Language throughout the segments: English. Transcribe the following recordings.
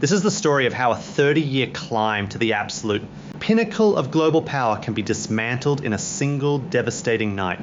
This is the story of how a 30-year climb to the absolute pinnacle of global power can be dismantled in a single devastating night,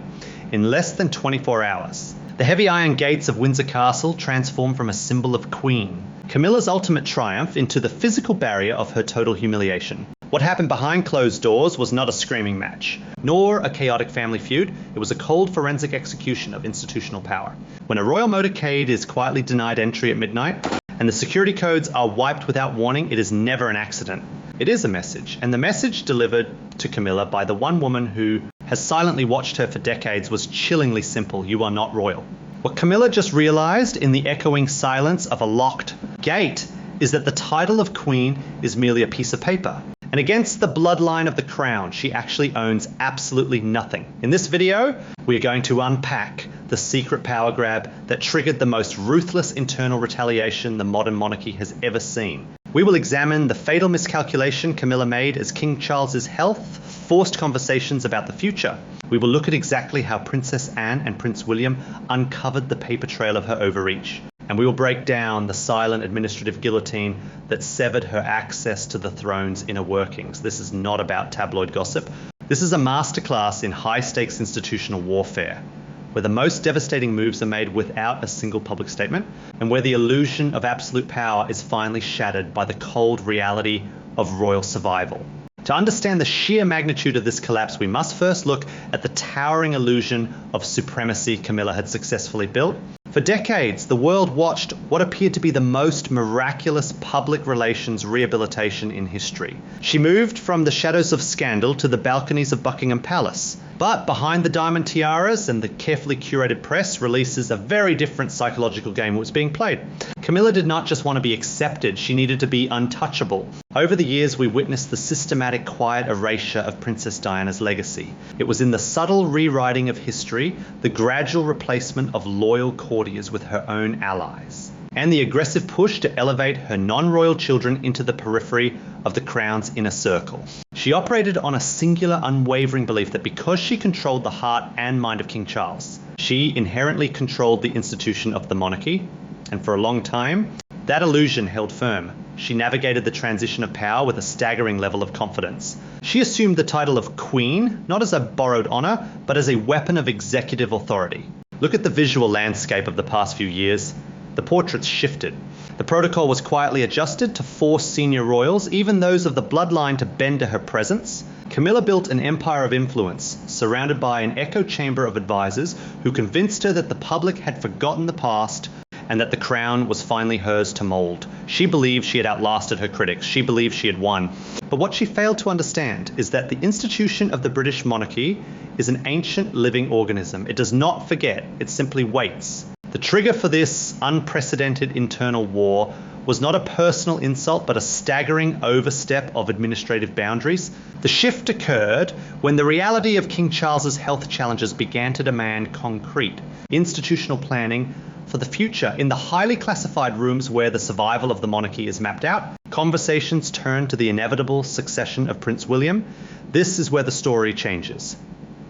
in less than 24 hours. The heavy iron gates of Windsor Castle transform from a symbol of queen, Camilla's ultimate triumph, into the physical barrier of her total humiliation. What happened behind closed doors was not a screaming match, nor a chaotic family feud. It was a cold forensic execution of institutional power. When a royal motorcade is quietly denied entry at midnight, and the security codes are wiped without warning, it is never an accident. It is a message, and the message delivered to Camilla by the one woman who has silently watched her for decades was chillingly simple: you are not royal. What Camilla just realized in the echoing silence of a locked gate is that the title of queen is merely a piece of paper. And against the bloodline of the crown, she actually owns absolutely nothing. In this video, we are going to unpack the secret power grab that triggered the most ruthless internal retaliation the modern monarchy has ever seen. We will examine the fatal miscalculation Camilla made as King Charles's health forced conversations about the future. We will look at exactly how Princess Anne and Prince William uncovered the paper trail of her overreach. And we will break down the silent administrative guillotine that severed her access to the throne's inner workings. This is not about tabloid gossip. This is a masterclass in high-stakes institutional warfare, where the most devastating moves are made without a single public statement, and where the illusion of absolute power is finally shattered by the cold reality of royal survival. To understand the sheer magnitude of this collapse, we must first look at the towering illusion of supremacy Camilla had successfully built. For decades, the world watched what appeared to be the most miraculous public relations rehabilitation in history. She moved from the shadows of scandal to the balconies of Buckingham Palace. But behind the diamond tiaras and the carefully curated press releases, a very different psychological game was being played. Camilla did not just want to be accepted, she needed to be untouchable. Over the years, we witnessed the systematic quiet erasure of Princess Diana's legacy. It was in the subtle rewriting of history, the gradual replacement of loyal courtiers with her own allies, and the aggressive push to elevate her non-royal children into the periphery of the crown's inner circle. She operated on a singular, unwavering belief that because she controlled the heart and mind of King Charles, she inherently controlled the institution of the monarchy, and for a long time, that illusion held firm. She navigated the transition of power with a staggering level of confidence. She assumed the title of queen, not as a borrowed honor, but as a weapon of executive authority. Look at the visual landscape of the past few years. The portraits shifted. The protocol was quietly adjusted to force senior royals, even those of the bloodline, to bend to her presence. Camilla built an empire of influence, surrounded by an echo chamber of advisors who convinced her that the public had forgotten the past and that the crown was finally hers to mold. She believed she had outlasted her critics. She believed she had won. But what she failed to understand is that the institution of the British Monarchy is an ancient living organism. It does not forget, it simply waits. The trigger for this unprecedented internal war was not a personal insult, but a staggering overstep of administrative boundaries. The shift occurred when the reality of King Charles's health challenges began to demand concrete institutional planning for the future. In the highly classified rooms where the survival of the monarchy is mapped out, conversations turn to the inevitable succession of Prince William. This is where the story changes.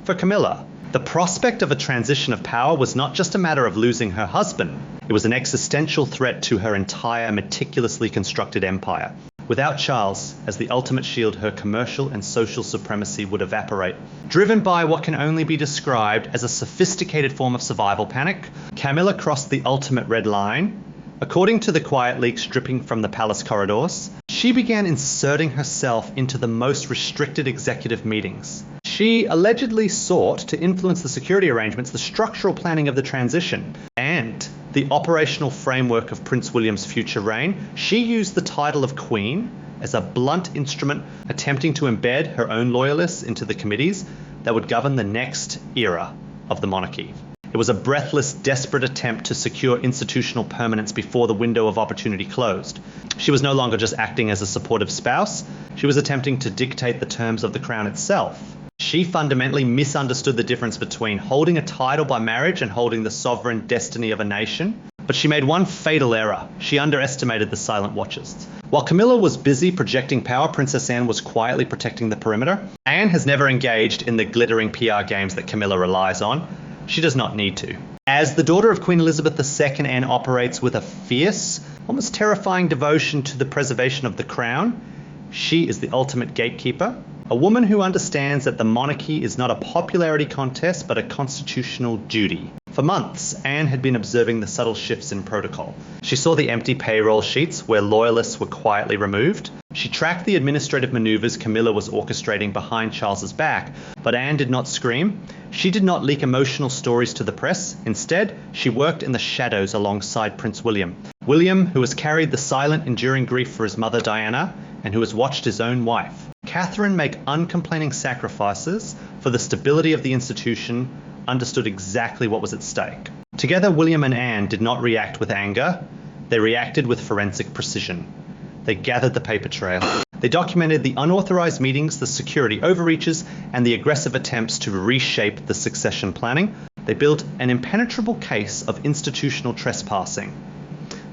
For Camilla, the prospect of a transition of power was not just a matter of losing her husband. It was an existential threat to her entire meticulously constructed empire. Without Charles as the ultimate shield, her commercial and social supremacy would evaporate. Driven by what can only be described as a sophisticated form of survival panic, Camilla crossed the ultimate red line. According to the quiet leaks dripping from the palace corridors, she began inserting herself into the most restricted executive meetings. She allegedly sought to influence the security arrangements, the structural planning of the transition, and the operational framework of Prince William's future reign. She used the title of Queen as a blunt instrument, attempting to embed her own loyalists into the committees that would govern the next era of the monarchy. It was a breathless, desperate attempt to secure institutional permanence before the window of opportunity closed. She was no longer just acting as a supportive spouse, she was attempting to dictate the terms of the crown itself. She fundamentally misunderstood the difference between holding a title by marriage and holding the sovereign destiny of a nation. But she made one fatal error. She underestimated the silent watchers. While Camilla was busy projecting power, Princess Anne was quietly protecting the perimeter. Anne has never engaged in the glittering PR games that Camilla relies on. She does not need to. As the daughter of Queen Elizabeth II, Anne operates with a fierce almost terrifying devotion to the preservation of the crown. She is the ultimate gatekeeper, a woman who understands that the monarchy is not a popularity contest but a constitutional duty. For months, Anne had been observing the subtle shifts in protocol. She saw the empty payroll sheets where loyalists were quietly removed. She tracked the administrative maneuvers Camilla was orchestrating behind Charles's back, but Anne did not scream. She did not leak emotional stories to the press. Instead, she worked in the shadows alongside Prince William. William, who has carried the silent, enduring grief for his mother Diana, and who has watched his own wife, Catherine, make uncomplaining sacrifices for the stability of the institution, understood exactly what was at stake. Together, William and Anne did not react with anger. They reacted with forensic precision. They gathered the paper trail. They documented the unauthorized meetings, the security overreaches, and the aggressive attempts to reshape the succession planning. They built an impenetrable case of institutional trespassing.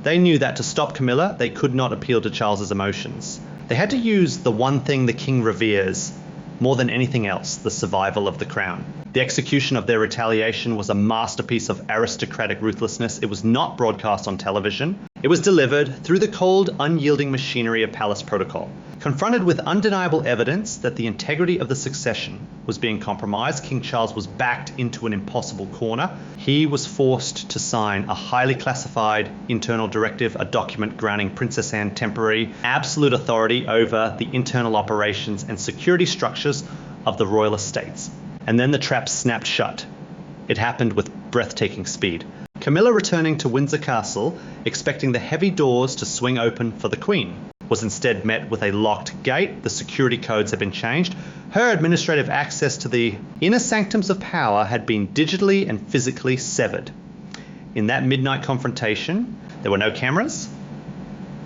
They knew that to stop Camilla, they could not appeal to Charles's emotions. They had to use the one thing the king reveres more than anything else, the survival of the crown. The execution of their retaliation was a masterpiece of aristocratic ruthlessness. It was not broadcast on television. It was delivered through the cold, unyielding machinery of palace protocol. Confronted with undeniable evidence that the integrity of the succession was being compromised, King Charles was backed into an impossible corner. He was forced to sign a highly classified internal directive, a document granting Princess Anne temporary absolute authority over the internal operations and security structures of the royal estates. And then the trap snapped shut. It happened with breathtaking speed. Camilla, returning to Windsor Castle, expecting the heavy doors to swing open for the Queen, was instead met with a locked gate. The security codes had been changed. Her administrative access to the inner sanctums of power had been digitally and physically severed. In that midnight confrontation, there were no cameras.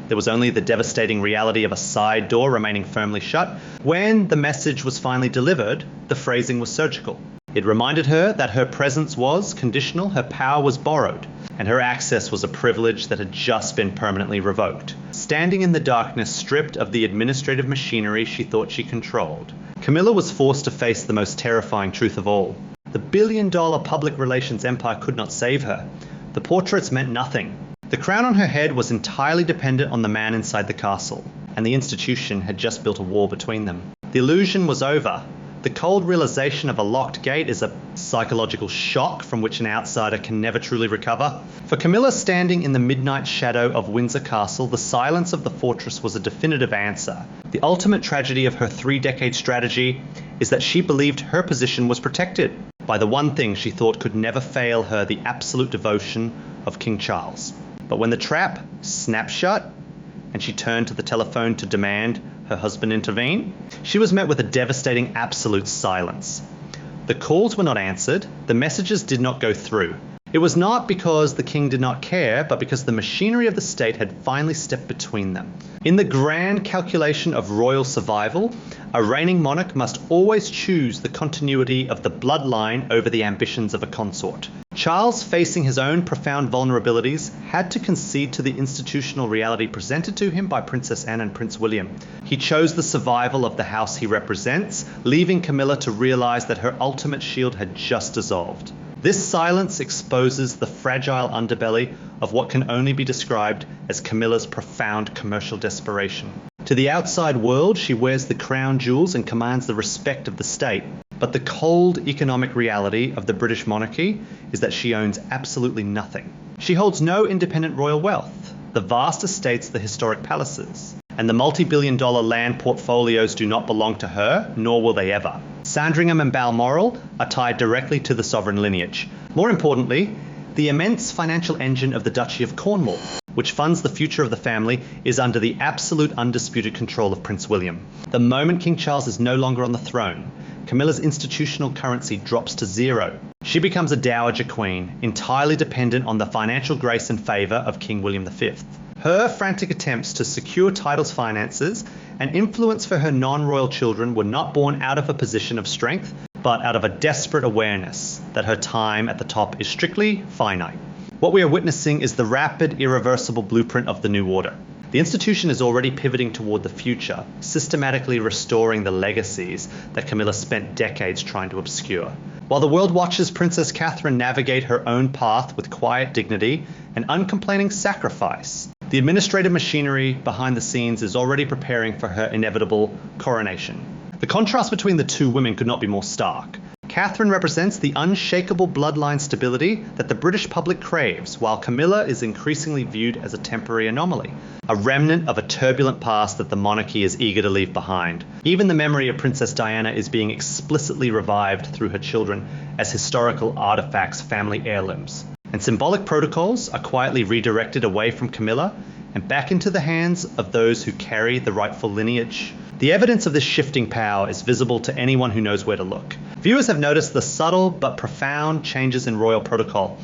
There was only the devastating reality of a side door remaining firmly shut. When the message was finally delivered, the phrasing was surgical. It reminded her that her presence was conditional, her power was borrowed, and her access was a privilege that had just been permanently revoked. Standing in the darkness, stripped of the administrative machinery she thought she controlled, Camilla was forced to face the most terrifying truth of all. The billion-dollar public relations empire could not save her. The portraits meant nothing. The crown on her head was entirely dependent on the man inside the castle, and the institution had just built a wall between them. The illusion was over. The cold realization of a locked gate is a psychological shock from which an outsider can never truly recover. For Camilla, standing in the midnight shadow of Windsor Castle, the silence of the fortress was a definitive answer. The ultimate tragedy of her 3-decade strategy is that she believed her position was protected by the one thing she thought could never fail her, the absolute devotion of King Charles. But when the trap snapped shut and she turned to the telephone to demand her husband intervene, she was met with a devastating absolute silence. The calls were not answered, the messages did not go through. It was not because the king did not care, but because the machinery of the state had finally stepped between them. In the grand calculation of royal survival, a reigning monarch must always choose the continuity of the bloodline over the ambitions of a consort. Charles, facing his own profound vulnerabilities, had to concede to the institutional reality presented to him by Princess Anne and Prince William. He chose the survival of the house he represents, leaving Camilla to realize that her ultimate shield had just dissolved. This silence exposes the fragile underbelly of what can only be described as Camilla's profound commercial desperation. To the outside world, she wears the crown jewels and commands the respect of the state. But the cold economic reality of the British monarchy is that she owns absolutely nothing. She holds no independent royal wealth. The vast estates, the historic palaces, and the multi-billion-dollar land portfolios do not belong to her, nor will they ever. Sandringham and Balmoral are tied directly to the sovereign lineage. More importantly, the immense financial engine of the Duchy of Cornwall, which funds the future of the family, is under the absolute undisputed control of Prince William. The moment King Charles is no longer on the throne, Camilla's institutional currency drops to zero. She becomes a dowager queen, entirely dependent on the financial grace and favour of King William V. Her frantic attempts to secure titles, finances, and influence for her non-royal children were not born out of a position of strength, but out of a desperate awareness that her time at the top is strictly finite. What we are witnessing is the rapid, irreversible blueprint of the new order. The institution is already pivoting toward the future, systematically restoring the legacies that Camilla spent decades trying to obscure. While the world watches Princess Catherine navigate her own path with quiet dignity and uncomplaining sacrifice, The administrative machinery behind the scenes is already preparing for her inevitable coronation. The contrast between the two women could not be more stark. Catherine represents the unshakable bloodline stability that the British public craves, while Camilla is increasingly viewed as a temporary anomaly, a remnant of a turbulent past that the monarchy is eager to leave behind. Even the memory of Princess Diana is being explicitly revived through her children as historical artifacts, family heirlooms. And symbolic protocols are quietly redirected away from Camilla and back into the hands of those who carry the rightful lineage. The evidence of this shifting power is visible to anyone who knows where to look. Viewers have noticed the subtle but profound changes in royal protocol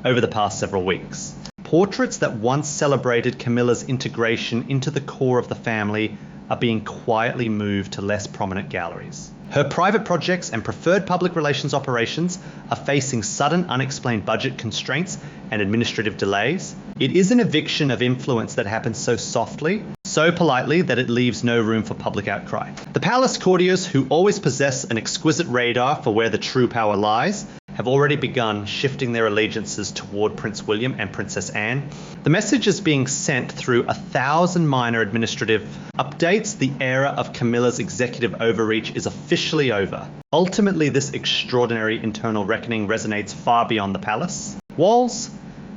over the past several weeks. Portraits that once celebrated Camilla's integration into the core of the family are being quietly moved to less prominent galleries. Her private projects and preferred public relations operations are facing sudden unexplained budget constraints and administrative delays. It is an eviction of influence that happens so softly, so politely that it leaves no room for public outcry. The palace courtiers, who always possess an exquisite radar for where the true power lies, have already begun shifting their allegiances toward Prince William and Princess Anne. The message is being sent through 1,000 minor administrative updates. The era of Camilla's executive overreach is officially over. Ultimately, this extraordinary internal reckoning resonates far beyond the palace walls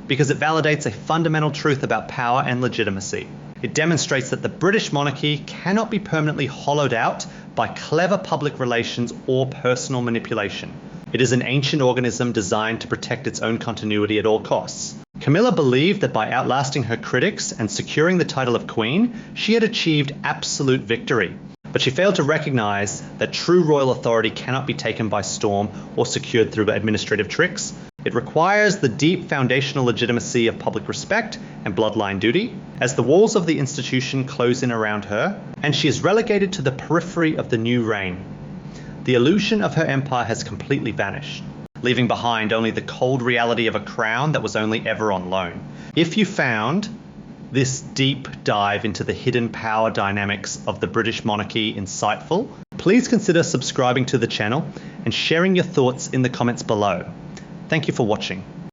because it validates a fundamental truth about power and legitimacy. It demonstrates that the British monarchy cannot be permanently hollowed out by clever public relations or personal manipulation. It is an ancient organism designed to protect its own continuity at all costs. Camilla believed that by outlasting her critics and securing the title of queen, she had achieved absolute victory. But she failed to recognize that true royal authority cannot be taken by storm or secured through administrative tricks. It requires the deep foundational legitimacy of public respect and bloodline duty. As the walls of the institution close in around her, and she is relegated to the periphery of the new reign, the illusion of her empire has completely vanished, leaving behind only the cold reality of a crown that was only ever on loan. If you found this deep dive into the hidden power dynamics of the British monarchy insightful, please consider subscribing to the channel and sharing your thoughts in the comments below. Thank you for watching.